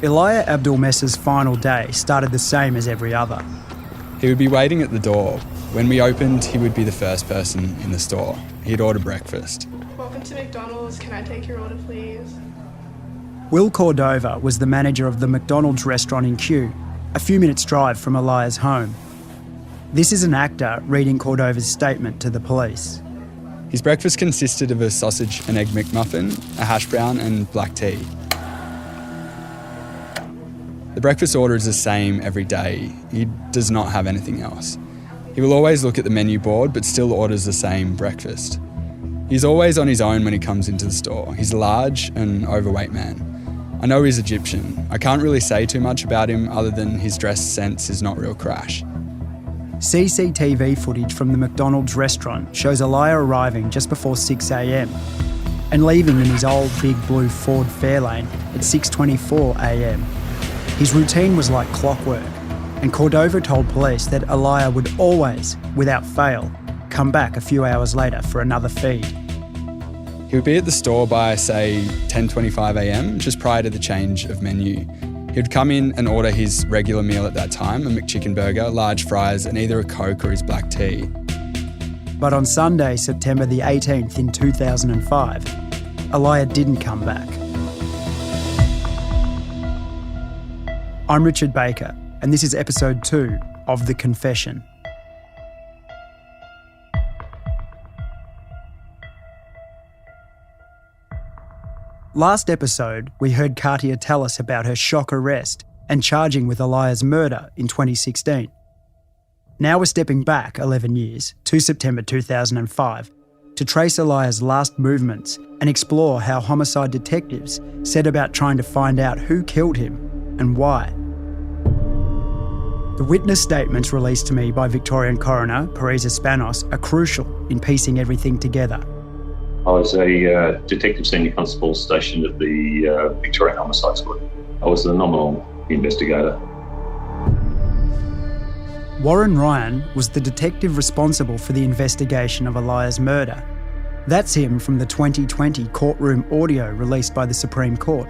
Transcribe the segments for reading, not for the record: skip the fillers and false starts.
Eliah Abdelmessih's final day started the same as every other. He would be waiting at the door. When we opened, he would be the first person in the store. He'd order breakfast. Welcome to Mcdonald's. Can I take your order, please? Will Cordova was the manager of the Mcdonald's restaurant in Kew, a few minutes' drive from Eliah's home. This is an actor reading Cordova's statement to the police. His breakfast consisted of a sausage and egg McMuffin, a hash brown and black tea. The breakfast order is the same every day. He does not have anything else. He will always look at the menu board but still orders the same breakfast. He's always on his own when he comes into the store. He's a large and overweight man. I know he's Egyptian. I can't really say too much about him other than his dress sense is not real crash. CCTV footage from the McDonald's restaurant shows Eliah arriving just before 6 a.m. and leaving in his old big blue Ford Fairlane at 6:24 a.m. His routine was like clockwork, and Cordova told police that Eliah would always, without fail, come back a few hours later for another feed. He would be at the store by, say, 10:25 a.m, just prior to the change of menu. He would come in and order his regular meal at that time, a McChicken burger, large fries, and either a Coke or his black tea. But on Sunday, September the 18th in 2005, Eliah didn't come back. I'm Richard Baker, and this is episode 2 of The Confession. Last episode, we heard Katia tell us about her shock arrest and charging with Eliah's murder in 2016. Now we're stepping back 11 years to September 2005 to trace Eliah's last movements and explore how homicide detectives set about trying to find out who killed him and why. The witness statements released to me by Victorian coroner Parisa Spanos are crucial in piecing everything together. I was a detective senior constable stationed at the Victorian Homicide Squad. I was the nominal investigator. Warren Ryan was the detective responsible for the investigation of Eliah's murder. That's him from the 2020 courtroom audio released by the Supreme Court.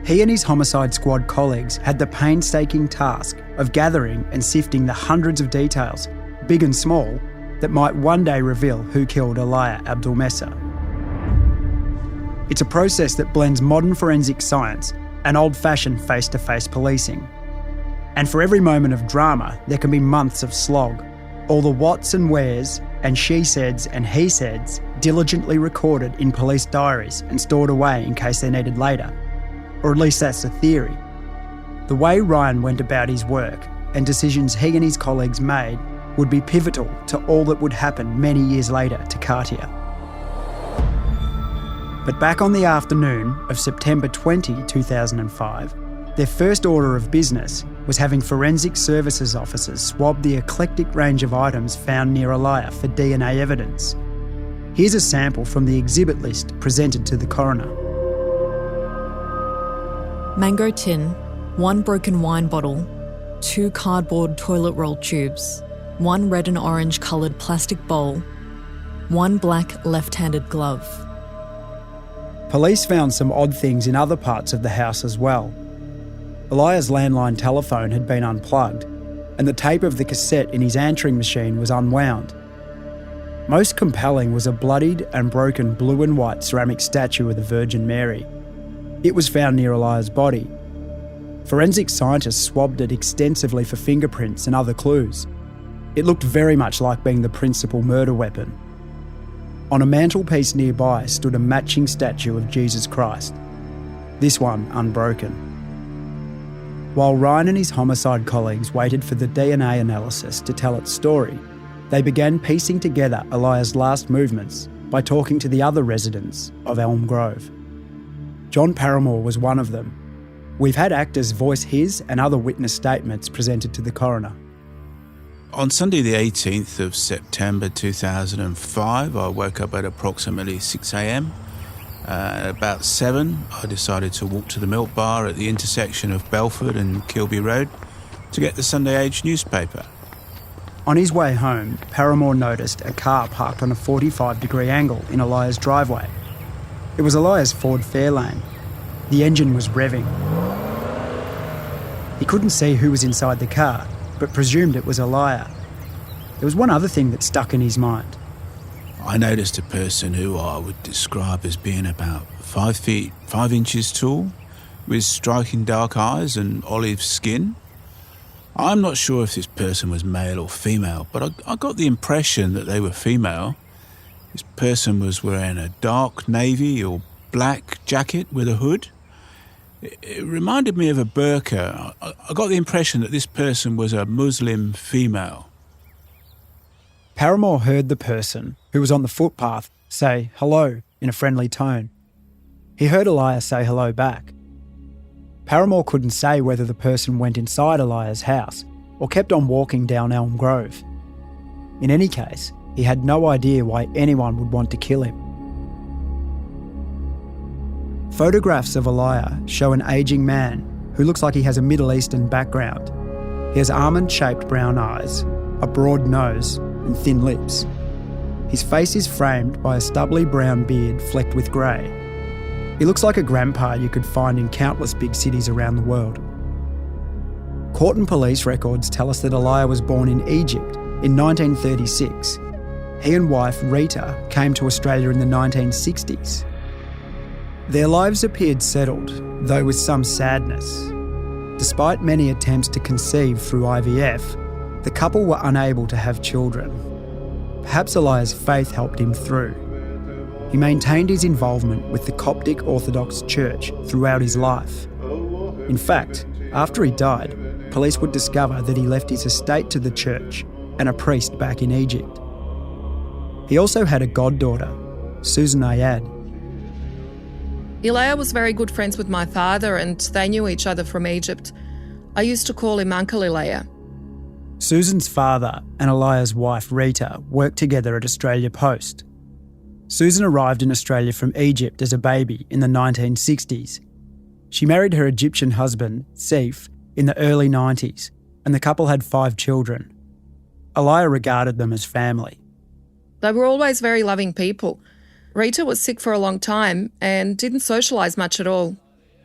He and his homicide squad colleagues had the painstaking task of gathering and sifting the hundreds of details, big and small, that might one day reveal who killed Eliah Abdelmessih. It's a process that blends modern forensic science and old-fashioned face-to-face policing. And for every moment of drama, there can be months of slog. All the whats and wheres and she-saids and he-saids diligently recorded in police diaries and stored away in case they're needed later. Or at least that's the theory. The way Ryan went about his work and decisions he and his colleagues made would be pivotal to all that would happen many years later to Katia. But back on the afternoon of September 20, 2005, their first order of business was having forensic services officers swab the eclectic range of items found near Eliah for DNA evidence. Here's a sample from the exhibit list presented to the coroner. Mango tin, 1 broken wine bottle, 2 cardboard toilet roll tubes, 1 red and orange coloured plastic bowl, 1 black left-handed glove. Police found some odd things in other parts of the house as well. Eliah's landline telephone had been unplugged, and the tape of the cassette in his answering machine was unwound. Most compelling was a bloodied and broken blue and white ceramic statue of the Virgin Mary. It was found near Eliah's body. Forensic scientists swabbed it extensively for fingerprints and other clues. It looked very much like being the principal murder weapon. On a mantelpiece nearby stood a matching statue of Jesus Christ, this one unbroken. While Ryan and his homicide colleagues waited for the DNA analysis to tell its story, they began piecing together Eliah's last movements by talking to the other residents of Elm Grove. John Paramore was one of them. We've had actors voice his and other witness statements presented to the coroner. On Sunday the 18th of September 2005, I woke up at approximately 6 a.m. At about 7, I decided to walk to the milk bar at the intersection of Belford and Kilby Road to get the Sunday Age newspaper. On his way home, Paramore noticed a car parked on a 45-degree angle in Eliah's driveway. It was Eliah's Ford Fairlane. The engine was revving. He couldn't see who was inside the car, but presumed it was Eliah. There was one other thing that stuck in his mind. I noticed a person who I would describe as being about 5 feet 5 inches tall, with striking dark eyes and olive skin. I'm not sure if this person was male or female, but I got the impression that they were female. This person was wearing a dark navy or black jacket with a hood. It reminded me of a burqa. I got the impression that this person was a Muslim female. Paramore heard the person, who was on the footpath, say hello in a friendly tone. He heard Eliah say hello back. Paramore couldn't say whether the person went inside Eliah's house or kept on walking down Elm Grove. In any case, he had no idea why anyone would want to kill him. Photographs of Eliah show an ageing man who looks like he has a Middle Eastern background. He has almond-shaped brown eyes, a broad nose and thin lips. His face is framed by a stubbly brown beard flecked with grey. He looks like a grandpa you could find in countless big cities around the world. Court and police records tell us that Eliah was born in Egypt in 1936. He and wife Rita came to Australia in the 1960s. Their lives appeared settled, though with some sadness. Despite many attempts to conceive through IVF, the couple were unable to have children. Perhaps Eliah's faith helped him through. He maintained his involvement with the Coptic Orthodox Church throughout his life. In fact, after he died, police would discover that he left his estate to the church and a priest back in Egypt. He also had a goddaughter, Susan Ayad. Eliah was very good friends with my father and they knew each other from Egypt. I used to call him Uncle Eliah. Susan's father and Eliah's wife Rita worked together at Australia Post. Susan arrived in Australia from Egypt as a baby in the 1960s. She married her Egyptian husband, Seif, in the early 90s, and the couple had 5 children. Eliah regarded them as family. They were always very loving people. Rita was sick for a long time and didn't socialise much at all.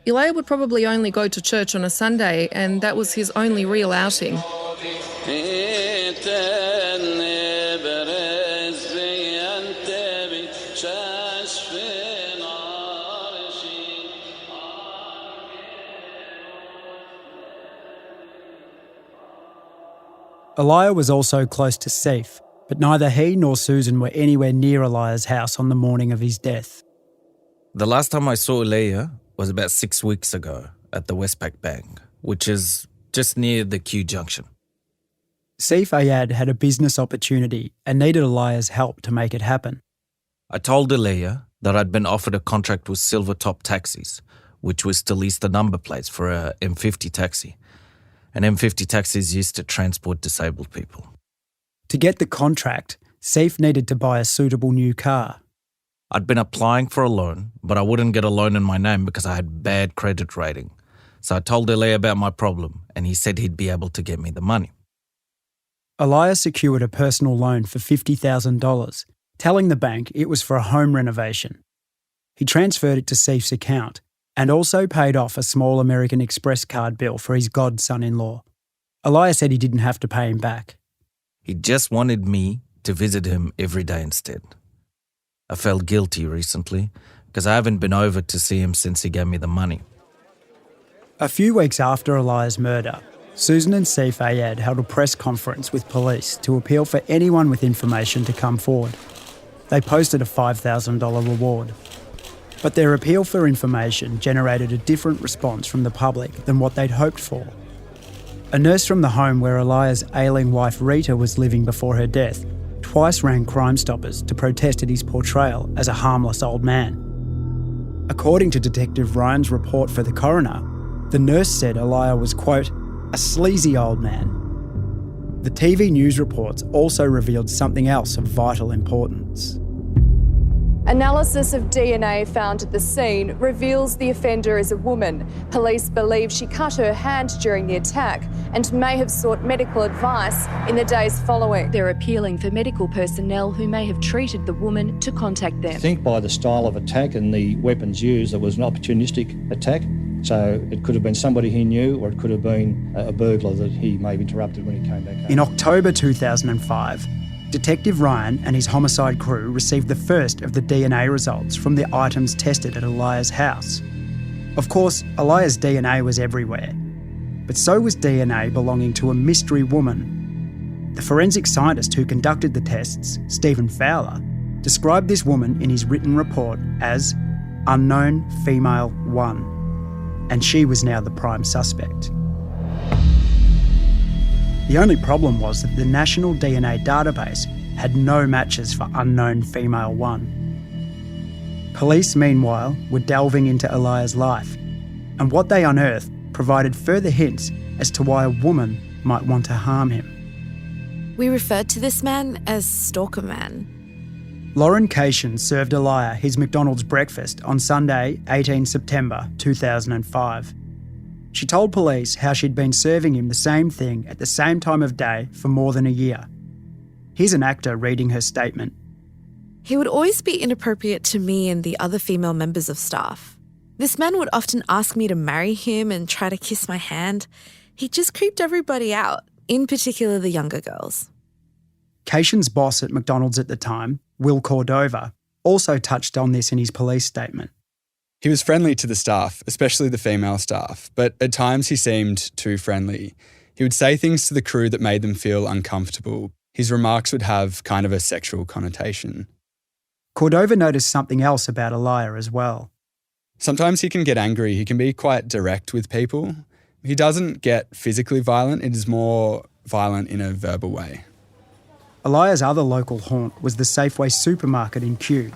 Eliah would probably only go to church on a Sunday, and that was his only real outing. Eliah was also close to Seif, but neither he nor Susan were anywhere near Eliah's house on the morning of his death. The last time I saw Eliah was about 6 weeks ago at the Westpac Bank, which is just near the Q Junction. Seif Ayad had a business opportunity and needed Eliah's help to make it happen. I told Eliah that I'd been offered a contract with Silvertop Taxis, which was to lease the number plates for a M50 taxi. And M50 taxis used to transport disabled people. To get the contract, Seif needed to buy a suitable new car. I'd been applying for a loan, but I wouldn't get a loan in my name because I had bad credit rating. So I told Eliah about my problem and he said he'd be able to get me the money. Eliah secured a personal loan for $50,000, telling the bank it was for a home renovation. He transferred it to Seif's account and also paid off a small American Express card bill for his godson-in-law. Eliah said he didn't have to pay him back. He just wanted me to visit him every day instead. I felt guilty recently because I haven't been over to see him since he gave me the money. A few weeks after Eliah's murder, Susan and Seif Ayad held a press conference with police to appeal for anyone with information to come forward. They posted a $5,000 reward. But their appeal for information generated a different response from the public than what they'd hoped for. A nurse from the home where Eliah's ailing wife Rita was living before her death twice rang Crime Stoppers to protest at his portrayal as a harmless old man. According to Detective Ryan's report for the coroner, the nurse said Eliah was, quote, a sleazy old man. The TV news reports also revealed something else of vital importance. Analysis of DNA found at the scene reveals the offender is a woman. Police believe she cut her hand during the attack and may have sought medical advice in the days following. They're appealing for medical personnel who may have treated the woman to contact them. I think by the style of attack and the weapons used, it was an opportunistic attack. So it could have been somebody he knew, or it could have been a burglar that he may have interrupted when he came back home. In October 2005, Detective Ryan and his homicide crew received the first of the DNA results from the items tested at Eliah's house. Of course, Eliah's DNA was everywhere, but so was DNA belonging to a mystery woman. The forensic scientist who conducted the tests, Stephen Fowler, described this woman in his written report as Unknown Female 1, and she was now the prime suspect. The only problem was that the National DNA Database had no matches for Unknown Female 1. Police, meanwhile, were delving into Eliah's life, and what they unearthed provided further hints as to why a woman might want to harm him. We referred to this man as Stalker Man. Lauren Cation served Eliah his McDonald's breakfast on Sunday, 18 September 2005. She told police how she'd been serving him the same thing at the same time of day for more than a year. Here's an actor reading her statement. He would always be inappropriate to me and the other female members of staff. This man would often ask me to marry him and try to kiss my hand. He just creeped everybody out, in particular the younger girls. Cation's boss at McDonald's at the time, Will Cordova, also touched on this in his police statement. He was friendly to the staff, especially the female staff, but at times he seemed too friendly. He would say things to the crew that made them feel uncomfortable. His remarks would have kind of a sexual connotation. Cordova noticed something else about Eliah as well. Sometimes he can get angry. He can be quite direct with people. He doesn't get physically violent. It is more violent in a verbal way. Eliah's other local haunt was the Safeway supermarket in Kew.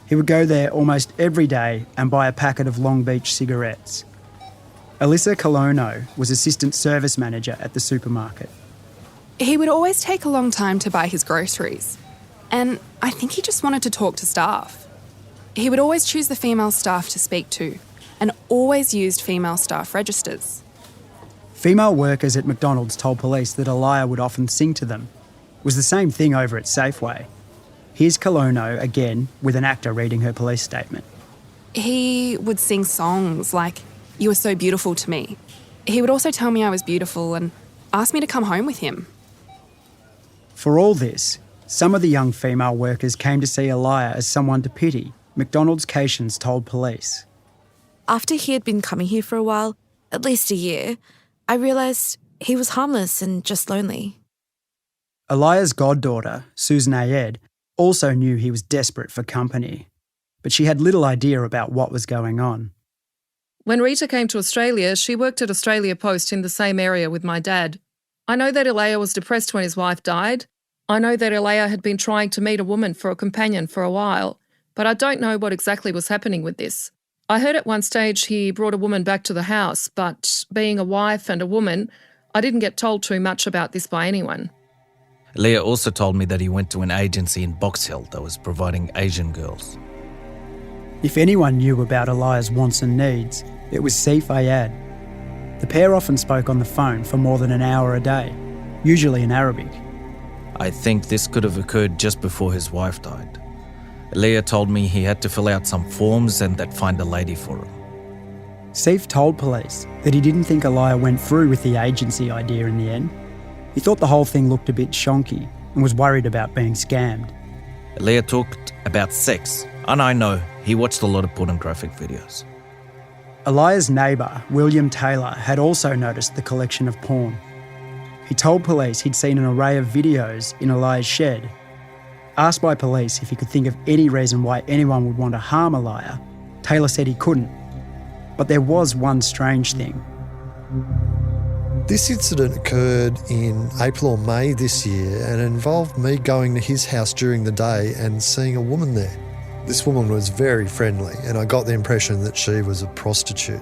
He would go there almost every day and buy a packet of Long Beach cigarettes. Alyssa Colono was assistant service manager at the supermarket. He would always take a long time to buy his groceries, and I think he just wanted to talk to staff. He would always choose the female staff to speak to, and always used female staff registers. Female workers at McDonald's told police that Eliah would often sing to them. It was the same thing over at Safeway. Here's Colono again with an actor reading her police statement. He would sing songs like, "You were so beautiful to me." He would also tell me I was beautiful and ask me to come home with him. For all this, some of the young female workers came to see Eliah as someone to pity, McDonald's Cations told police. After he had been coming here for a while, at least a year, I realised he was harmless and just lonely. Eliah's goddaughter, Susan Ayed, also knew he was desperate for company, but she had little idea about what was going on. When Rita came to Australia, she worked at Australia Post in the same area with my dad. I know that Eliah was depressed when his wife died. I know that Eliah had been trying to meet a woman for a companion for a while, but I don't know what exactly was happening with this. I heard at one stage he brought a woman back to the house, but being a wife and a woman, I didn't get told too much about this by anyone. Leah also told me that he went to an agency in Box Hill that was providing Asian girls. If anyone knew about Eliah's wants and needs, it was Sif Ayad. The pair often spoke on the phone for more than an hour a day, usually in Arabic. I think this could have occurred just before his wife died. Leah told me he had to fill out some forms and they'd find a lady for him. Sif told police that he didn't think Eliah went through with the agency idea in the end. He thought the whole thing looked a bit shonky and was worried about being scammed. Leah talked about sex, and I know he watched a lot of pornographic videos. Eliah's neighbour, William Taylor, had also noticed the collection of porn. He told police he'd seen an array of videos in Eliah's shed. Asked by police if he could think of any reason why anyone would want to harm Eliah, Taylor said he couldn't. But there was one strange thing. This incident occurred in April or May this year and involved me going to his house during the day and seeing a woman there. This woman was very friendly and I got the impression that she was a prostitute.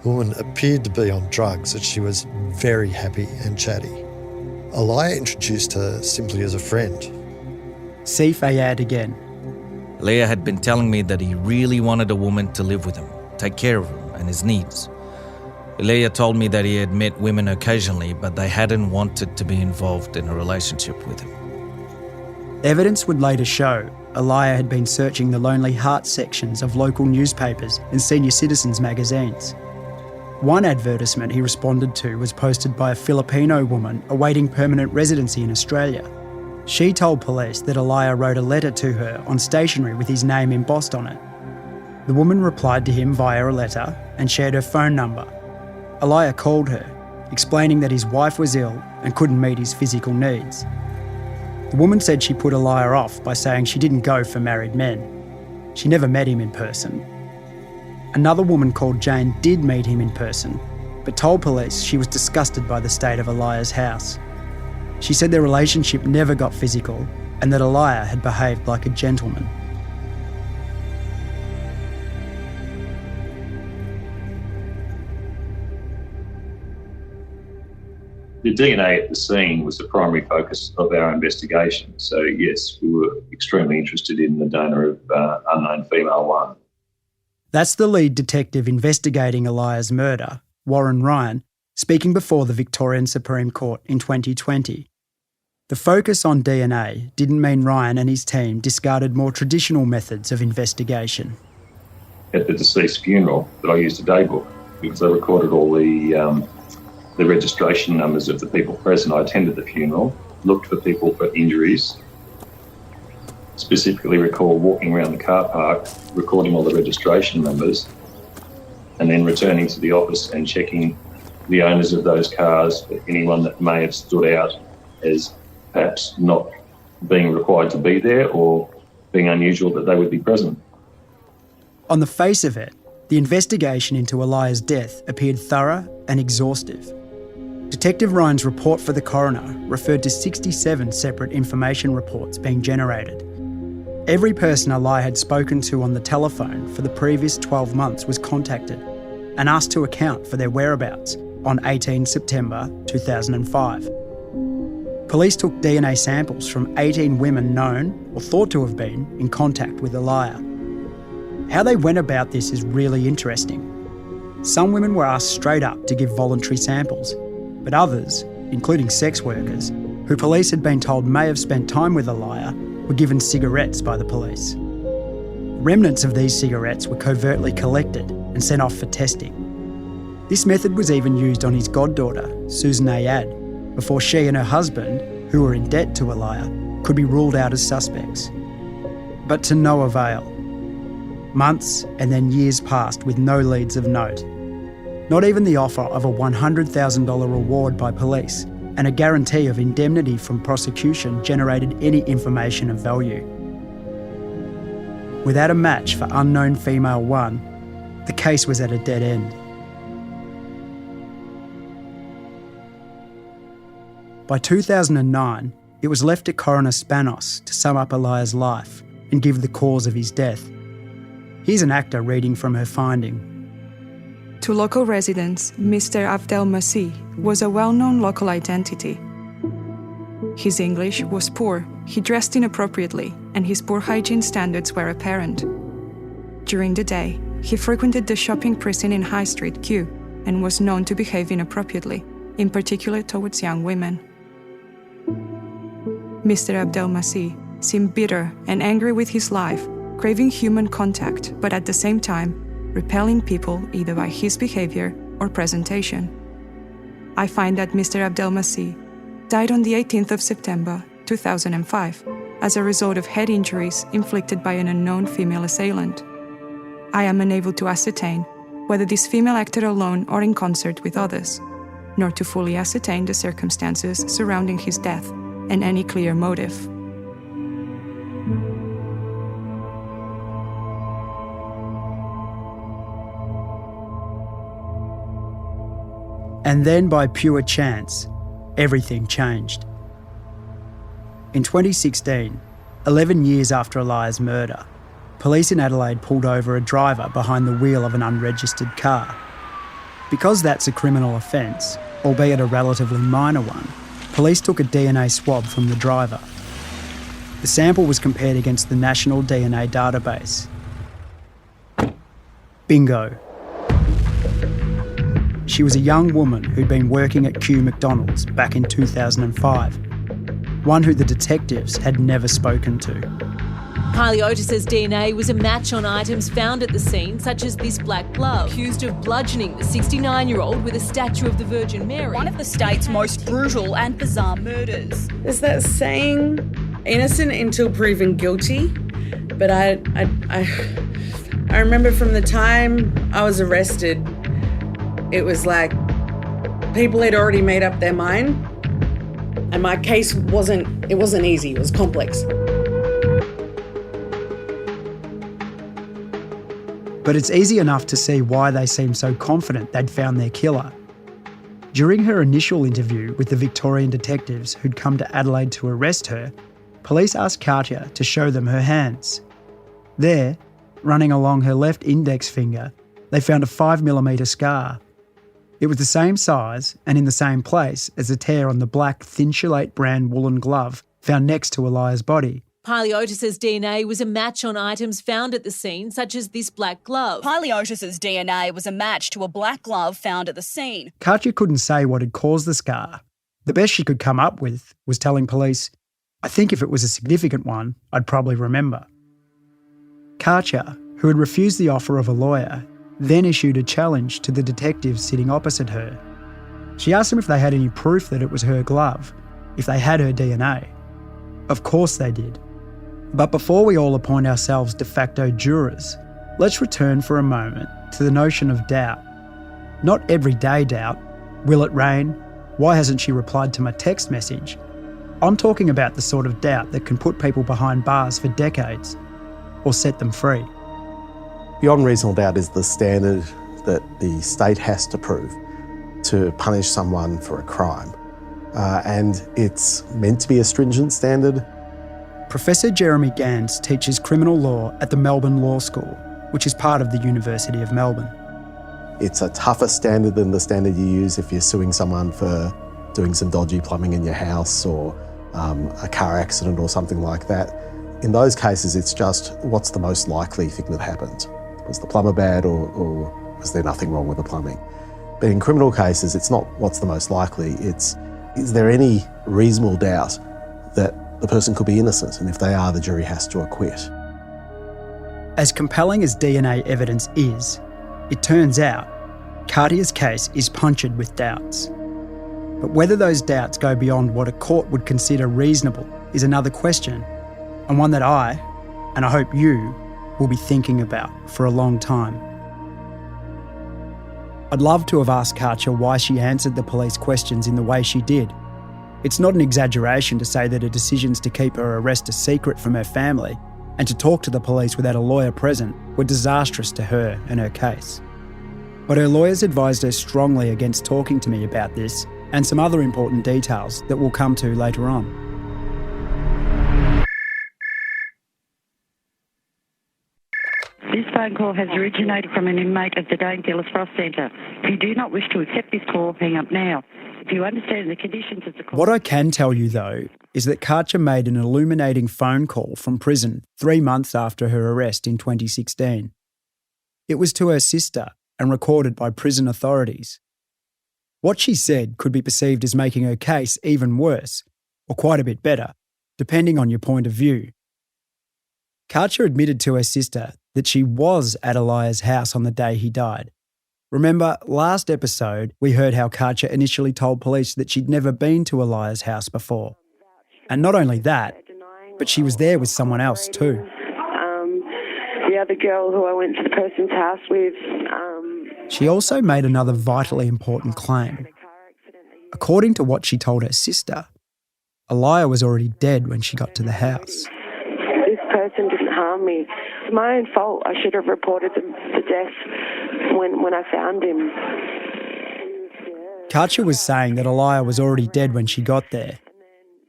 The woman appeared to be on drugs and she was very happy and chatty. Eliah introduced her simply as a friend. Sif Ayad again. Leah had been telling me that he really wanted a woman to live with him, take care of him and his needs. Eliah told me that he had met women occasionally, but they hadn't wanted to be involved in a relationship with him. Evidence would later show Eliah had been searching the Lonely Heart sections of local newspapers and senior citizens magazines. One advertisement he responded to was posted by a Filipino woman awaiting permanent residency in Australia. She told police that Eliah wrote a letter to her on stationery with his name embossed on it. The woman replied to him via a letter and shared her phone number. Eliah called her, explaining that his wife was ill and couldn't meet his physical needs. The woman said she put Eliah off by saying she didn't go for married men. She never met him in person. Another woman called Jane did meet him in person, but told police she was disgusted by the state of Eliah's house. She said their relationship never got physical and that Eliah had behaved like a gentleman. The DNA at the scene was the primary focus of our investigation. So yes, we were extremely interested in the donor of unknown female 1. That's the lead detective investigating Eliah's murder, Warren Ryan, speaking before the Victorian Supreme Court in 2020. The focus on DNA didn't mean Ryan and his team discarded more traditional methods of investigation. At the deceased funeral, that I used a daybook because I recorded all the registration numbers of the people present. I attended the funeral, looked for people for injuries, specifically recall walking around the car park, recording all the registration numbers, and then returning to the office and checking the owners of those cars for anyone that may have stood out as perhaps not being required to be there or being unusual that they would be present. On the face of it, the investigation into Eliah's death appeared thorough and exhaustive. Detective Ryan's report for the coroner referred to 67 separate information reports being generated. Every person Eliah had spoken to on the telephone for the previous 12 months was contacted and asked to account for their whereabouts on 18 September 2005. Police took DNA samples from 18 women known or thought to have been in contact with Eliah. How they went about this is really interesting. Some women were asked straight up to give voluntary samples, but others, including sex workers, who police had been told may have spent time with Eliah, were given cigarettes by the police. Remnants of these cigarettes were covertly collected and sent off for testing. This method was even used on his goddaughter, Susan Ayad, before she and her husband, who were in debt to Eliah, could be ruled out as suspects. But to no avail. Months and then years passed with no leads of note. Not even the offer of a $100,000 reward by police and a guarantee of indemnity from prosecution generated any information of value. Without a match for unknown female 1, the case was at a dead end. By 2009, it was left to Coroner Spanos to sum up Eliah's life and give the cause of his death. Here's an actor reading from her finding. To local residents, Mr. Abdelmessih was a well-known local identity. His English was poor, he dressed inappropriately, and his poor hygiene standards were apparent. During the day, he frequented the shopping precinct in High Street, Kew, and was known to behave inappropriately, in particular towards young women. Mr. Abdelmessih seemed bitter and angry with his life, craving human contact, but at the same time, repelling people either by his behavior or presentation. I find that Mr. Abdelmessih died on the 18th of September 2005 as a result of head injuries inflicted by an unknown female assailant. I am unable to ascertain whether this female acted alone or in concert with others, nor to fully ascertain the circumstances surrounding his death and any clear motive. And then, by pure chance, everything changed. In 2016, 11 years after Eliah's murder, police in Adelaide pulled over a driver behind the wheel of an unregistered car. Because that's a criminal offence, albeit a relatively minor one, police took a DNA swab from the driver. The sample was compared against the National DNA Database. Bingo. She was a young woman who'd been working at Mcdonald's back in 2005, one who the detectives had never spoken to. Paliotis's DNA was a match on items found at the scene, such as this black glove. Accused of bludgeoning the 69-year-old with a statue of the Virgin Mary. One of the state's most brutal and bizarre murders. There's that saying, innocent until proven guilty. But I remember from the time I was arrested, it was like people had already made up their mind. And my case wasn't easy, it was complex. But it's easy enough to see why they seemed so confident they'd found their killer. During her initial interview with the Victorian detectives who'd come to Adelaide to arrest her, police asked Katya to show them her hands. There, running along her left index finger, they found a 5mm scar. It was the same size and in the same place as the tear on the black Thinsulate brand woolen glove found next to Eliah's body. Paliotis's DNA was a match on items found at the scene, such as this black glove. Paliotis's DNA was a match to a black glove found at the scene. Katya couldn't say what had caused the scar. The best she could come up with was telling police, "I think if it was a significant one, I'd probably remember." Katya, who had refused the offer of a lawyer, then issued a challenge to the detectives sitting opposite her. She asked them if they had any proof that it was her glove, if they had her DNA. Of course they did. But before we all appoint ourselves de facto jurors, let's return for a moment to the notion of doubt. Not everyday doubt. Will it rain? Why hasn't she replied to my text message? I'm talking about the sort of doubt that can put people behind bars for decades or set them free. Beyond reasonable doubt is the standard that the state has to prove to punish someone for a crime. And it's meant to be a stringent standard. Professor Jeremy Gans teaches criminal law at the Melbourne Law School, which is part of the University of Melbourne. It's a tougher standard than the standard you use if you're suing someone for doing some dodgy plumbing in your house or a car accident or something like that. In those cases, it's just what's the most likely thing that happened. Was the plumber bad or was there nothing wrong with the plumbing? But in criminal cases, it's not what's the most likely, it's is there any reasonable doubt that the person could be innocent, and if they are, the jury has to acquit. As compelling as DNA evidence is, it turns out Katya's case is punctured with doubts. But whether those doubts go beyond what a court would consider reasonable is another question, and one that I, and I hope you, will be thinking about for a long time. I'd love to have asked Katya why she answered the police questions in the way she did. It's not an exaggeration to say that her decisions to keep her arrest a secret from her family and to talk to the police without a lawyer present were disastrous to her and her case. But her lawyers advised her strongly against talking to me about this and some other important details that we'll come to later on. This phone call has originated from an inmate of the Dane Gillis Frost Centre. If you do not wish to accept this call, hang up now. If you understand the conditions of the call... What I can tell you, though, is that Katya made an illuminating phone call from prison 3 months after her arrest in 2016. It was to her sister and recorded by prison authorities. What she said could be perceived as making her case even worse, or quite a bit better, depending on your point of view. Katya admitted to her sister that she was at Eliah's house on the day he died. Remember, last episode, we heard how Katya initially told police that she'd never been to Eliah's house before. And not only that, but she was there with someone else too. The other girl who I went to the person's house with. She also made another vitally important claim. According to what she told her sister, Eliah was already dead when she got to the house. This person didn't harm me. It's my own fault. I should have reported the death when I found him. Katya was saying that Eliah was already dead when she got there.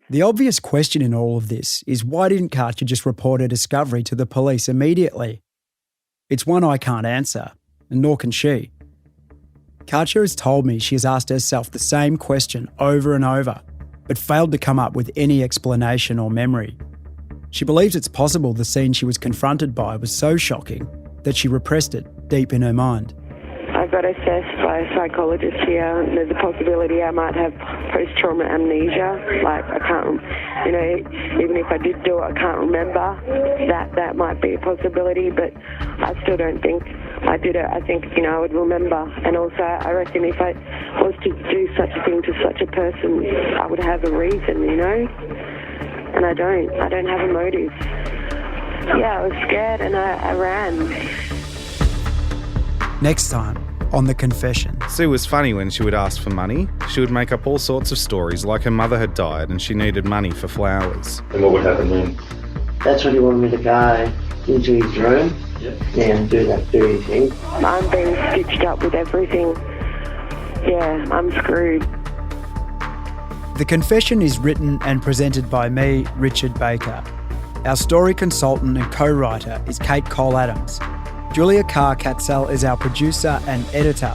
The obvious question in all of this is why didn't Katya just report her discovery to the police immediately? It's one I can't answer, and nor can she. Katya has told me she has asked herself the same question over and over, but failed to come up with any explanation or memory. She believes it's possible the scene she was confronted by was so shocking that she repressed it deep in her mind. I've got assessed by a psychologist here, and there's a possibility I might have post-trauma amnesia. Like, I can't, even if I did do it, I can't remember. That might be a possibility, but I still don't think I did it. I think, I would remember. And also, I reckon if I was to do such a thing to such a person, I would have a reason, And I don't. I don't have a motive. Yeah, I was scared and I ran. Next time on The Confession. Sue was funny when she would ask for money. She would make up all sorts of stories, like her mother had died and she needed money for flowers. And what would happen then? That's when he wanted me to go into his room and do that dirty thing. I'm being stitched up with everything. Yeah, I'm screwed. The Confession is written and presented by me, Richard Baker. Our story consultant and co-writer is Kate Cole-Adams. Julia Carr-Katzel is our producer and editor.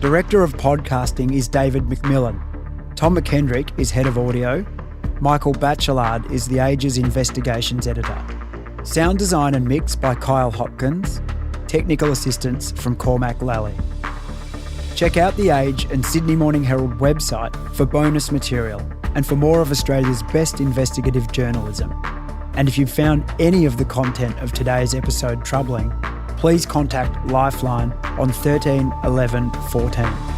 Director of podcasting is David McMillan. Tom McKendrick is head of audio. Michael Batchelard is The Age's investigations editor. Sound design and mix by Kyle Hopkins. Technical assistance from Cormac Lally. Check out The Age and Sydney Morning Herald website for bonus material and for more of Australia's best investigative journalism. And if you've found any of the content of today's episode troubling, please contact Lifeline on 13 11 14.